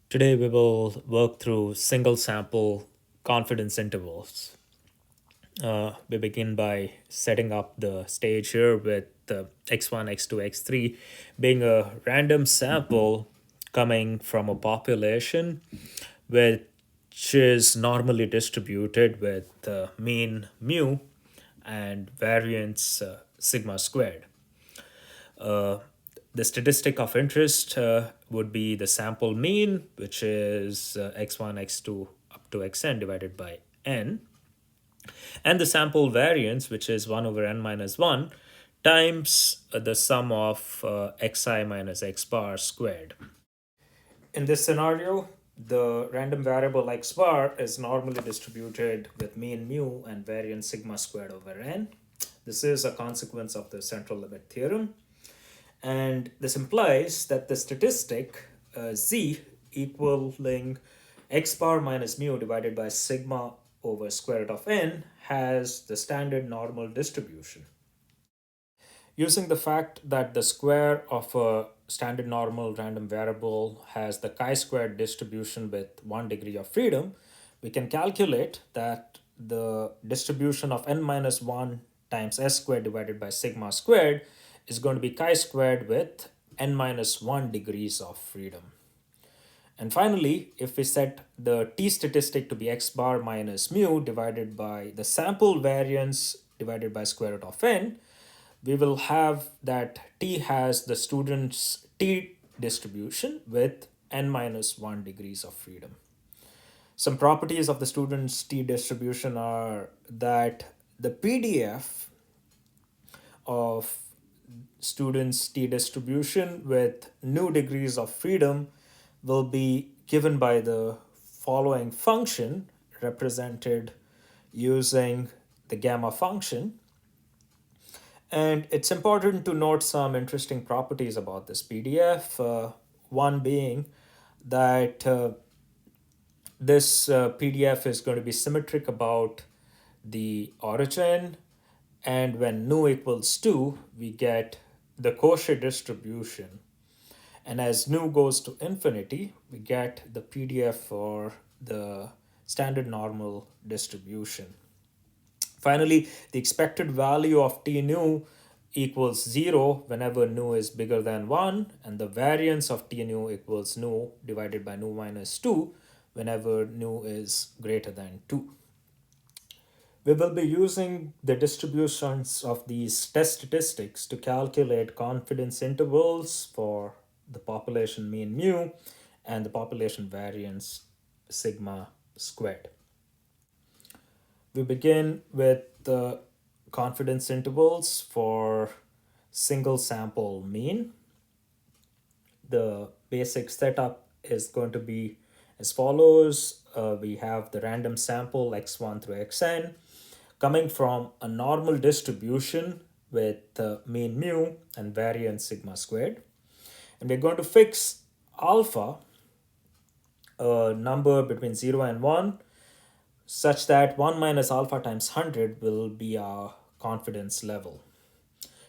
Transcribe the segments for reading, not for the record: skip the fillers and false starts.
Today we will work through single sample confidence intervals. We begin by setting up the stage here with x1, x2, x3 being a random sample coming from a population which is normally distributed with mean mu and variance sigma squared. Uh, the statistic of interest would be the sample mean, which is x1, x2 up to xn divided by n, and the sample variance, which is 1 over n minus 1, times the sum of xi minus x bar squared. In this scenario, the random variable x bar is normally distributed with mean mu and variance sigma squared over n. This is a consequence of the central limit theorem. And this implies that the statistic z equaling x bar minus mu divided by sigma over square root of n has the standard normal distribution. Using the fact that the square of a standard normal random variable has the chi-squared distribution with 1 degree of freedom, we can calculate that the distribution of n minus 1 times s squared divided by sigma squared is going to be chi-squared with n minus 1 degrees of freedom. And finally, if we set the t statistic to be x bar minus mu divided by the sample variance divided by square root of n, we will have that t has the student's t distribution with n minus 1 degrees of freedom. Some properties of the student's t distribution are that the PDF of students' t distribution with new degrees of freedom will be given by the following function represented using the gamma function. And it's important to note some interesting properties about this PDF. One being that this PDF is going to be symmetric about the origin, and when nu equals 2, we get the Cauchy distribution. And as nu goes to infinity, we get the PDF for the standard normal distribution. Finally, the expected value of t nu equals 0 whenever nu is bigger than 1, and the variance of t nu equals nu divided by nu minus 2 whenever nu is greater than 2. We will be using the distributions of these test statistics to calculate confidence intervals for the population mean mu and the population variance sigma squared. We begin with the confidence intervals for single sample mean. The basic setup is going to be as follows. We have the random sample x1 through xn coming from a normal distribution with mean mu and variance sigma squared. And we're going to fix alpha, a number between 0 and 1, such that 1 minus alpha times 100 will be our confidence level.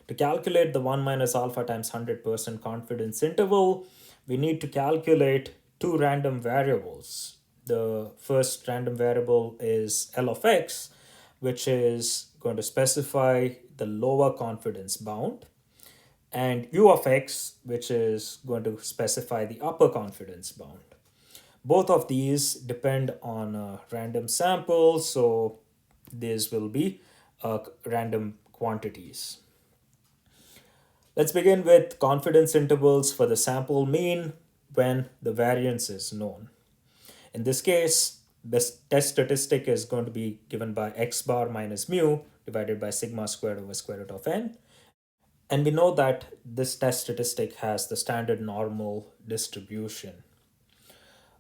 To calculate the 1 minus alpha times 100% confidence interval, we need to calculate two random variables. The first random variable is L of x, which is going to specify the lower confidence bound, and U of x, which is going to specify the upper confidence bound. Both of these depend on a random sample, so these will be random quantities. Let's begin with confidence intervals for the sample mean when the variance is known. In this case, the test statistic is going to be given by x bar minus mu divided by sigma squared over square root of n. And we know that this test statistic has the standard normal distribution.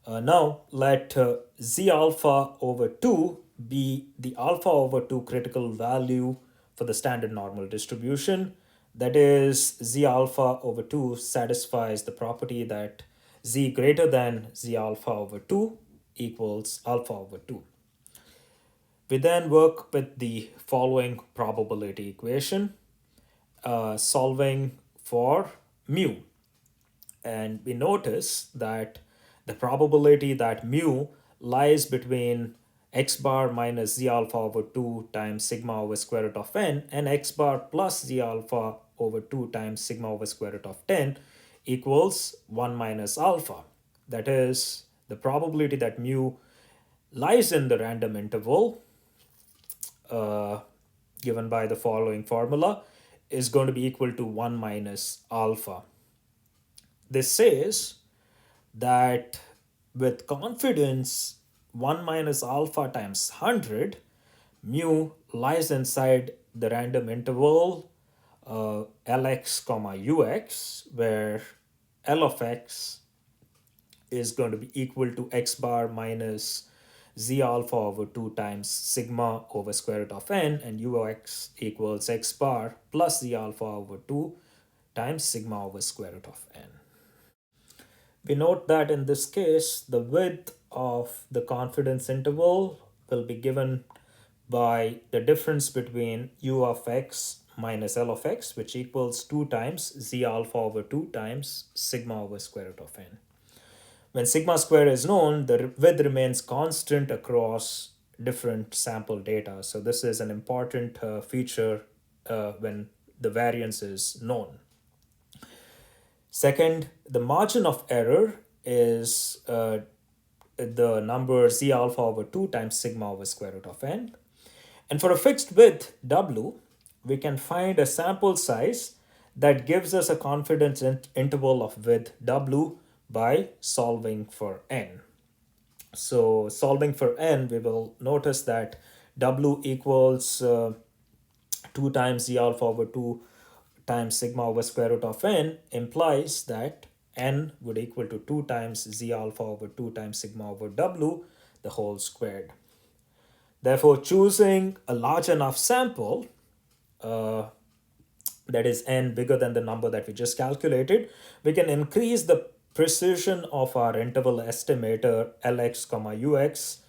Now let z alpha over 2 be the alpha over 2 critical value for the standard normal distribution. That is, z alpha over 2 satisfies the property that z greater than z alpha over 2 equals alpha over 2. We then work with the following probability equation, solving for mu. And we notice that the probability that mu lies between x bar minus z alpha over 2 times sigma over square root of n and x bar plus z alpha over 2 times sigma over square root of 10 equals 1 minus alpha. That is, the probability that mu lies in the random interval uh, given by the following formula is going to be equal to 1 minus alpha. This says that with confidence 1 minus alpha times 100, mu lies inside the random interval lx comma ux, where l of x is going to be equal to x bar minus z alpha over 2 times sigma over square root of n, and ux equals x bar plus z alpha over 2 times sigma over square root of n. We note that in this case, the width of the confidence interval will be given by the difference between u of x minus l of x, which equals 2 times z alpha over 2 times sigma over square root of n. When sigma square is known, the width remains constant across different sample data. So this is an important feature when the variance is known. Second, the margin of error is the number z alpha over 2 times sigma over square root of n. And for a fixed width w, we can find a sample size that gives us a confidence interval of width w by solving for n. So solving for n, we will notice that w equals 2 times z alpha over 2 times sigma over square root of n implies that n would equal to 2 times z alpha over 2 times sigma over w, the whole squared. Therefore, choosing a large enough sample, that is n bigger than the number that we just calculated, we can increase the precision of our interval estimator lx comma ux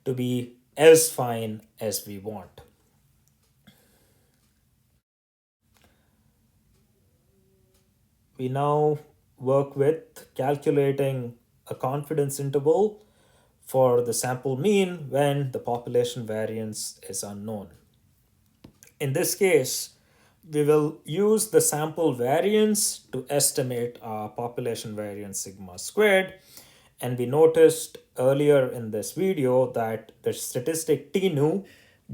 to be as fine as we want. We now work with calculating a confidence interval for the sample mean when the population variance is unknown. In this case, we will use the sample variance to estimate our population variance sigma squared. And we noticed earlier in this video that the statistic t nu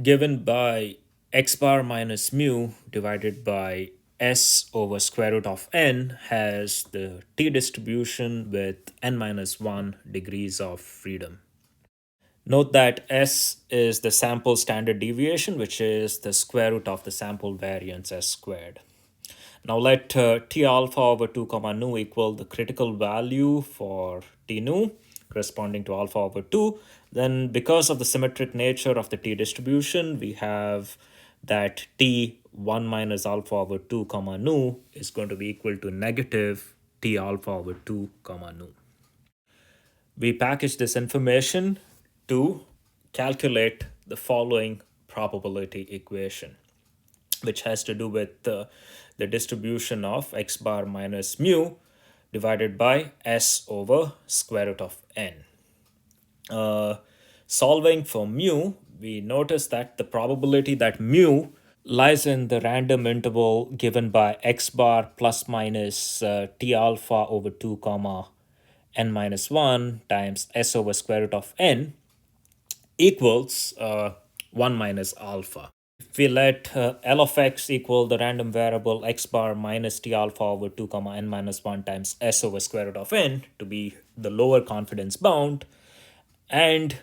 given by x bar minus mu divided by s over square root of n has the t distribution with n minus 1 degrees of freedom. Note that S is the sample standard deviation, which is the square root of the sample variance S squared. Now let T alpha over 2 comma nu equal the critical value for T nu corresponding to alpha over 2. Then because of the symmetric nature of the T distribution, we have that T 1 minus alpha over 2 comma nu is going to be equal to negative T alpha over 2 comma nu. We package this information to calculate the following probability equation, which has to do with the distribution of x bar minus mu divided by s over square root of n. Solving for mu, we notice that the probability that mu lies in the random interval given by x bar plus minus t alpha over 2 comma n minus 1 times s over square root of n equals 1 minus alpha. If we let L of x equal the random variable x bar minus t alpha over 2 comma n minus 1 times s over square root of n to be the lower confidence bound, and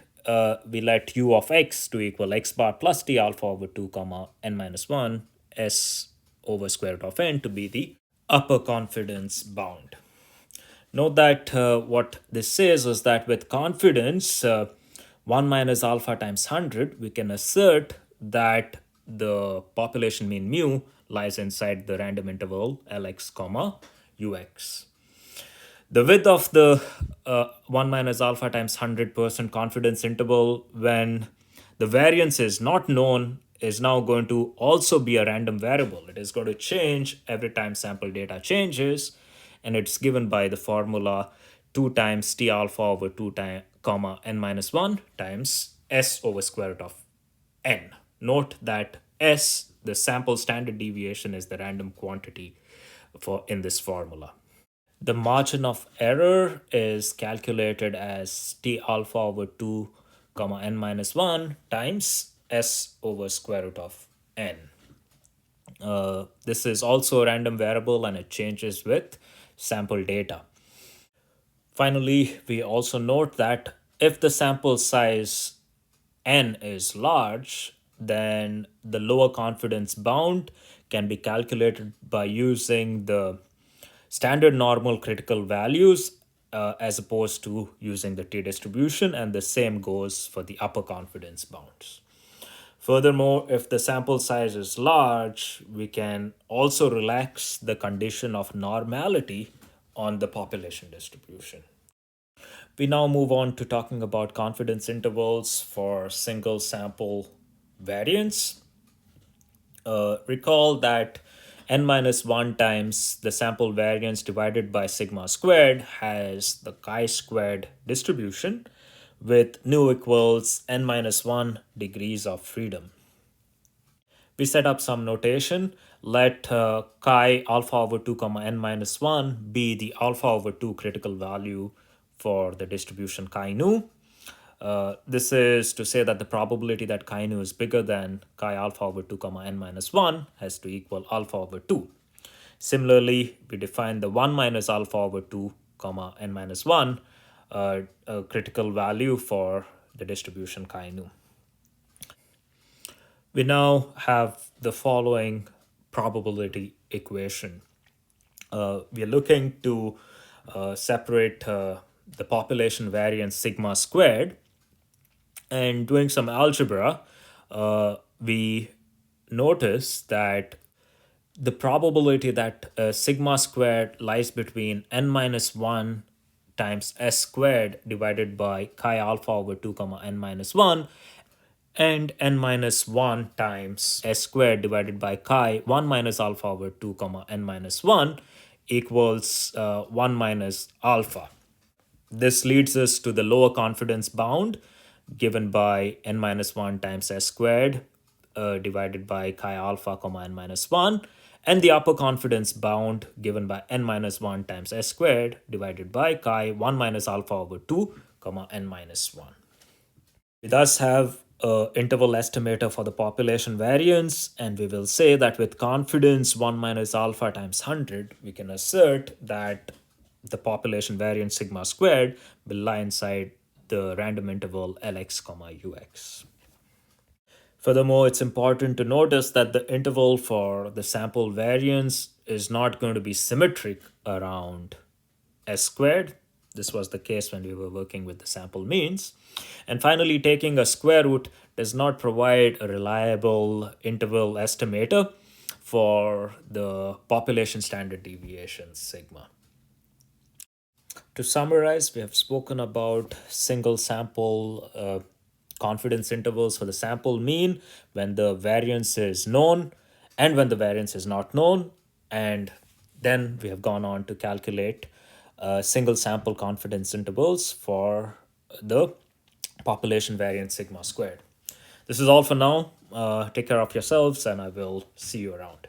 we let u of x to equal x bar plus t alpha over 2 comma n minus 1 s over square root of n to be the upper confidence bound. Note that what this says is that with confidence 1 minus alpha times 100, we can assert that the population mean mu lies inside the random interval lx comma ux. The width of the 1 minus alpha times 100% confidence interval when the variance is not known is now going to also be a random variable. It is going to change every time sample data changes, and it's given by the formula 2 times t alpha over 2 time, comma n minus 1 times s over square root of n. Note that s, the sample standard deviation, is the random quantity for in this formula. The margin of error is calculated as t alpha over 2 comma n minus 1 times s over square root of n. This is also a random variable and it changes with sample data. Finally, we also note that if the sample size n is large, then the lower confidence bound can be calculated by using the standard normal critical values as opposed to using the t distribution, and the same goes for the upper confidence bounds. Furthermore, if the sample size is large, we can also relax the condition of normality on the population distribution. We now move on to talking about confidence intervals for single sample variance. Recall that n minus 1 times the sample variance divided by sigma squared has the chi-squared distribution with nu equals n minus 1 degrees of freedom. We set up some notation. Let chi alpha over 2 comma n minus 1 be the alpha over 2 critical value for the distribution chi nu. This is to say that the probability that chi nu is bigger than chi alpha over 2 comma n minus 1 has to equal alpha over 2. Similarly, we define the 1 minus alpha over 2 comma n minus 1 a critical value for the distribution chi nu. We now have the following probability equation. We are looking to separate the population variance sigma squared, and doing some algebra, we notice that the probability that sigma squared lies between n minus 1 times s squared divided by chi alpha over 2 comma n minus 1 and n minus 1 times s squared divided by chi 1 minus alpha over 2 comma n minus 1 equals 1 minus alpha. This leads us to the lower confidence bound given by n minus 1 times s squared divided by chi alpha comma n minus 1, and the upper confidence bound given by n minus 1 times s squared divided by chi 1 minus alpha over 2 comma n minus 1. We thus have an interval estimator for the population variance, and we will say that with confidence 1 minus alpha times 100, we can assert that the population variance sigma squared will lie inside the random interval Lx comma ux. Furthermore, it's important to notice that the interval for the sample variance is not going to be symmetric around s squared. This was the case when we were working with the sample means. And finally, taking a square root does not provide a reliable interval estimator for the population standard deviation sigma. To summarize, we have spoken about single sample confidence intervals for the sample mean when the variance is known and when the variance is not known. And then we have gone on to calculate single sample confidence intervals for the population variance sigma squared. This is all for now. Take care of yourselves, and I will see you around.